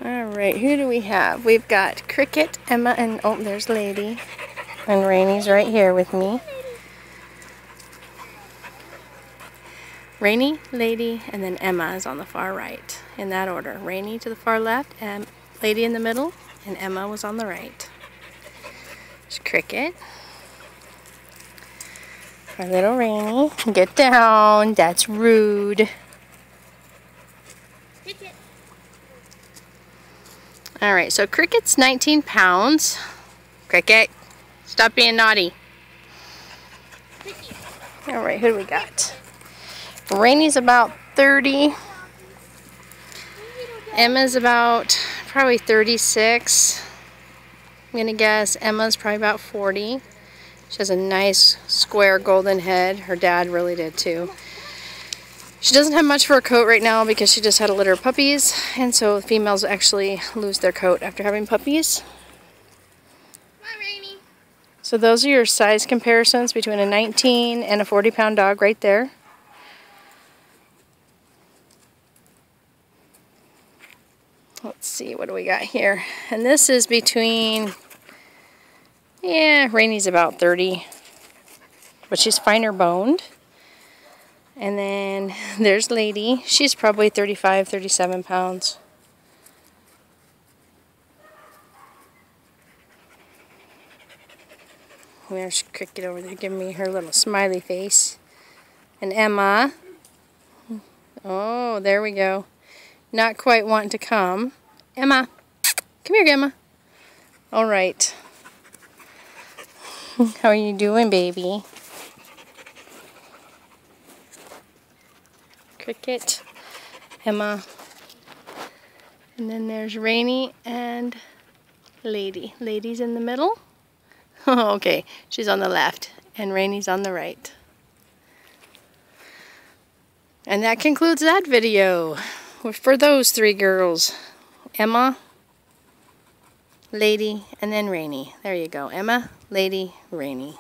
Alright, who do we have? We've got Cricket, Emma, and oh, there's Lady. And Rainy's right here with me. Rainy, Lady, and then Emma is on the far right. In that order. Rainy to the far left, and Lady in the middle, and Emma was on the right. There's Cricket. Our little Rainy. Get down. That's rude. Alright, so Cricket's 19 pounds. Cricket, stop being naughty. Alright, who do we got? Rainy's about 30. Emma's about probably 36. I'm gonna guess Emma's probably about 40. She has a nice square golden head. Her dad really did too. She doesn't have much for a coat right now because she just had a litter of puppies, and so females actually lose their coat after having puppies. Come on, Rainy. So those are your size comparisons between a 19 and a 40-pound dog right there. Let's see, what do we got here? And this is between, yeah, Rainy's about 30, but she's finer boned. And then there's Lady. She's probably 35, 37 pounds. There's Cricket over there giving me her little smiley face. And Emma. Oh, there we go. Not quite wanting to come. Emma. Come here, Emma. All right. How are you doing, baby? Cricket, Emma, and then there's Rainy and Lady. Lady's in the middle. Oh, okay, she's on the left, and Rainy's on the right. And that concludes that video for those three girls. Emma, Lady, and then Rainy. There you go. Emma, Lady, Rainy.